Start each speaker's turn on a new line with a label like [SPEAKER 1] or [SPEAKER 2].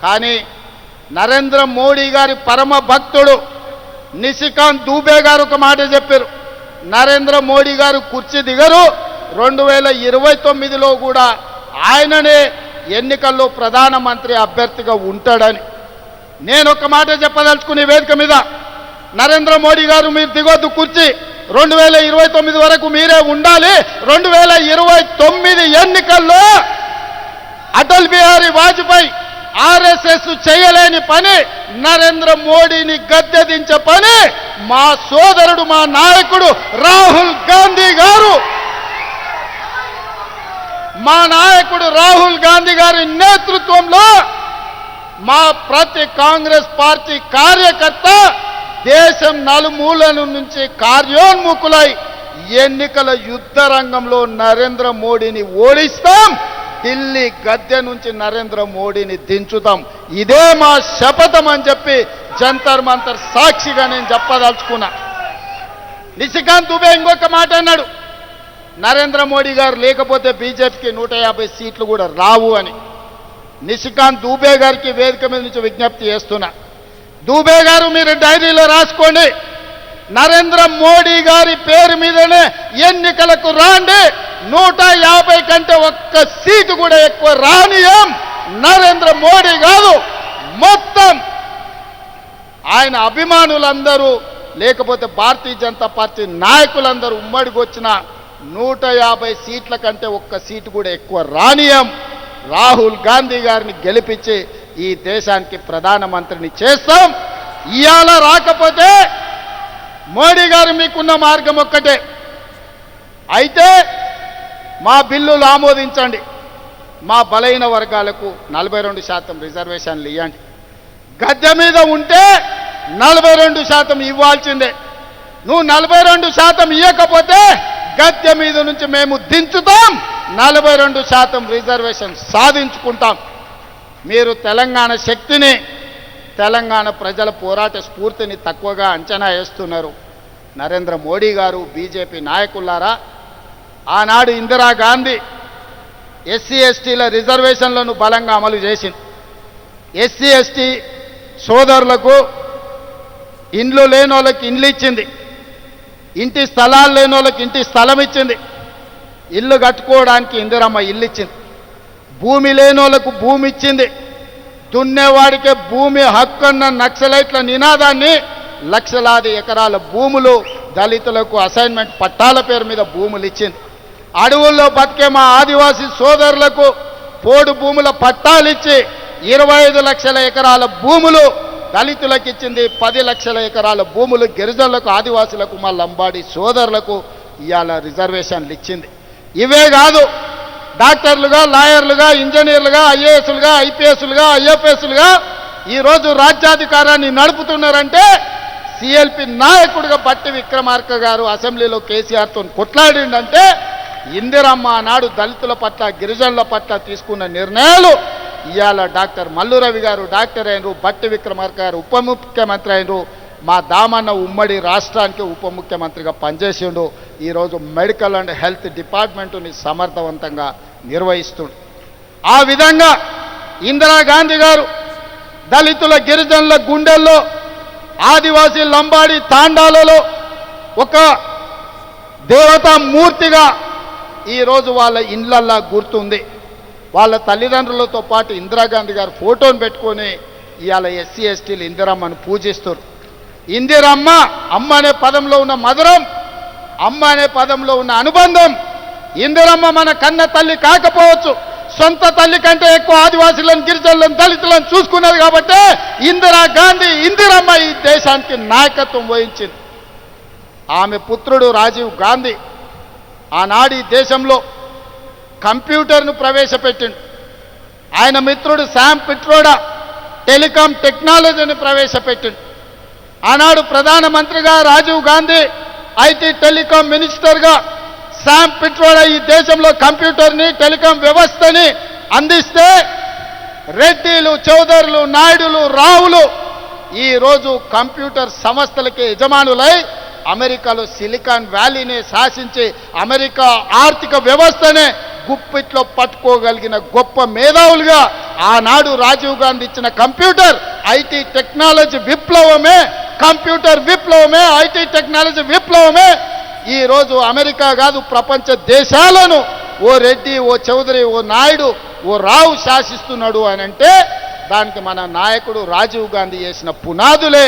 [SPEAKER 1] కానీ నరేంద్ర మోడీ గారి పరమ భక్తుడు నిశికాంత్ దూబే గారు ఒక మాట చెప్పారు. నరేంద్ర మోడీ గారు కుర్చీ దిగరు, 2029లో కూడా ఆయననే ఎన్నికల్లో ప్రధానమంత్రి అభ్యర్థిగా ఉంటాడని. నేను ఒక మాట చెప్పదలుచుకునే వేదిక మీద, నరేంద్ర మోడీ గారు మీరు దిగొద్దు కుర్చీ, 2029 వరకు మీరే ఉండాలి. 2029 ఎన్నికల్లో అటల్ బిహారీ వాజ్పేయి ఆర్ఎస్ఎస్ చేయలేని పని, నరేంద్ర మోడీని గద్దెదించే పని మా సోదరుడు, మా నాయకుడు రాహుల్ గాంధీ గారు, మా నాయకుడు రాహుల్ గాంధీ గారి నేతృత్వంలో మా ప్రతి కాంగ్రెస్ పార్టీ కార్యకర్త దేశం నలుమూలల నుంచి కార్యోన్ముఖులై ఎన్నికల యుద్ధ రంగంలో నరేంద్ర మోడీని ఓడిస్తాం, ఢిల్లీ గద్దె నుంచి నరేంద్ర మోడీని దించుతాం. ఇదే మా శపథం అని చెప్పి జంతర్ మంతర్ సాక్షిగా నేను చెప్పదలుచుకున్నా. నిశికాంత్ దుబే ఇంకొక మాట అన్నాడు, నరేంద్ర మోడీ గారు లేకపోతే బీజేపీకి 150 సీట్లు కూడా రావు అని. నిశికాంత్ దూబే గారికి వేదిక మీద నుంచి విజ్ఞప్తి చేస్తున్నా, దూబే గారు మీరు డైరీలో రాసుకోండి, నరేంద్ర మోడీ గారి పేరు మీదనే ఎన్నికలకు రాండి, 150 కంటే ఒక్క సీటు కూడా ఎక్కువ రానియం. నరేంద్ర మోడీ కాదు, మొత్తం ఆయన అభిమానులందరూ లేకపోతే భారతీయ జనతా పార్టీ నాయకులందరూ ఉమ్మడికి వచ్చిన 150 సీట్ల కంటే ఒక్క సీటు కూడా ఎక్కువ రానియం. రాహుల్ గాంధీ గారిని గెలిపించి ఈ దేశానికి ప్రధానమంత్రిని చేస్తాం. ఇవాళ రాకపోతే మోడీ గారు మీకున్న మార్గం ఒక్కటే, అయితే మా బిల్లులు ఆమోదించండి, మా బలైన వర్గాలకు 42% రిజర్వేషన్లు ఇవ్వండి. గద్దె మీద ఉంటే 42% ఇవ్వాల్సిందే. నువ్వు 42% ఇవ్వకపోతే గద్దె మీద నుంచి మేము దించుతాం, 42% రిజర్వేషన్ సాధించుకుంటాం. మీరు తెలంగాణ శక్తిని, తెలంగాణ ప్రజల పోరాట స్ఫూర్తిని తక్కువగా అంచనా వేస్తున్నారు. నరేంద్ర మోడీ గారు, బీజేపీ నాయకులారా, ఆనాడు ఇందిరాగాంధీ ఎస్సీ ఎస్టీల రిజర్వేషన్లను బలంగా అమలు చేసింది. ఎస్సీ ఎస్టీ సోదరులకు ఇండ్లు లేని వాళ్ళకి ఇండ్లు ఇచ్చింది, ఇంటి స్థలాలు లేని వాళ్ళకి ఇంటి స్థలం ఇచ్చింది, ఇల్లు కట్టుకోవడానికి ఇందిరమ్మ ఇల్లు ఇచ్చింది, భూమి లేని వాళ్ళకు భూమి ఇచ్చింది, దున్నేవాడికే భూమి హక్కు అన్న నక్సలైట్ల నినాదాన్ని లక్షలాది ఎకరాల భూములు దళితులకు అసైన్మెంట్ పట్టాల పేరు మీద భూములు ఇచ్చింది. అడవుల్లో బతికే మా ఆదివాసీ సోదరులకు పోడు భూముల పట్టాలు ఇచ్చి 25 లక్షల ఎకరాల భూములు దళితులకు ఇచ్చింది, 10 లక్షల ఎకరాల భూములు గిరిజనులకు, ఆదివాసులకు, మా లంబాడి సోదరులకు ఇవాళ రిజర్వేషన్లు ఇచ్చింది. ఇవే కాదు, డాక్టర్లుగా, లాయర్లుగా, ఇంజనీర్లుగా, ఐఏఎస్లుగా, ఐపీఎస్లుగా, ఐఎఫ్ఎస్లుగా ఈరోజు రాజ్యాధికారాన్ని నడుపుతున్నారంటే సిఎల్పి నాయకుడిగా బట్టి విక్రమార్క గారు అసెంబ్లీలో కేసీఆర్తో కొట్లాడిందంటే ఇందిరమ్మ నాడు దళితుల పట్ల, గిరిజనుల పట్ల తీసుకున్న నిర్ణయాలు ఇవాళ డాక్టర్ మల్లు రవి గారు డాక్టర్ అయినరు, బట్టి విక్రమార్క గారు ఉప ముఖ్యమంత్రి అయినరు, మా దామన్న ఉమ్మడి రాష్ట్రానికి ఉప ముఖ్యమంత్రిగా పనిచేసిండు. ఈరోజు మెడికల్ అండ్ హెల్త్ డిపార్ట్మెంటుని సమర్థవంతంగా నిర్వహిస్తుండు. ఆ విధంగా ఇందిరాగాంధీ గారు దళితుల, గిరిజనుల గుండెల్లో, ఆదివాసీ లంబాడి తాండాలలో ఒక దేవతా మూర్తిగా ఈరోజు వాళ్ళ ఇండ్లల్లా గుర్తుంది. వాళ్ళ తల్లిదండ్రులతో పాటు ఇందిరాగాంధీ గారు ఫోటోను పెట్టుకొని ఇవాళ ఎస్సీ ఎస్టీలు ఇందిరమ్మను పూజిస్తారు. ఇందిరమ్మ, అమ్మ అనే పదంలో ఉన్న మధురం, అమ్మ అనే పదంలో ఉన్న అనుబంధం. ఇందిరమ్మ మన కన్న తల్లి కాకపోవచ్చు, సొంత తల్లి కంటే ఎక్కువ ఆదివాసులను, గిరిజనులను, దళితులను చూసుకున్నది కాబట్టి ఇందిరాగాంధీ, ఇందిరమ్మ ఈ దేశానికి నాయకత్వం వహించింది. ఆమె పుత్రుడు రాజీవ్ గాంధీ ఆనాడు ఈ దేశంలో కంప్యూటర్ను ప్రవేశపెట్టిండు. ఆయన మిత్రుడు శామ్ పిట్రోడా టెలికాం టెక్నాలజీని ప్రవేశపెట్టిండు. ఆనాడు ప్రధానమంత్రిగా రాజీవ్ గాంధీ, ఐటీ టెలికాం మినిస్టర్గా శామ్ పిట్రోడా ఈ దేశంలో కంప్యూటర్ని, టెలికాం వ్యవస్థని అందిస్తే రెడ్డిలు, చౌదరులు, నాయుడులు, రావులు ఈరోజు కంప్యూటర్ సంస్థలకి యజమానులై అమెరికాలో సిలికాన్ వ్యాలీని శాసించి అమెరికా ఆర్థిక వ్యవస్థనే గుప్పిట్లో పట్టుకోగలిగిన గొప్ప మేధావులుగా ఆనాడు రాజీవ్ గాంధీ ఇచ్చిన కంప్యూటర్ ఐటీ టెక్నాలజీ విప్లవమే, కంప్యూటర్ విప్లవమే, ఐటీ టెక్నాలజీ విప్లవమే ఈరోజు అమెరికా కాదు ప్రపంచ దేశాలను ఓ రెడ్డి, ఓ చౌదరి, ఓ నాయుడు, ఓ రావు శాసిస్తున్నాడు అని అంటే దానికి మన నాయకుడు రాజీవ్ గాంధీ చేసిన పునాదులే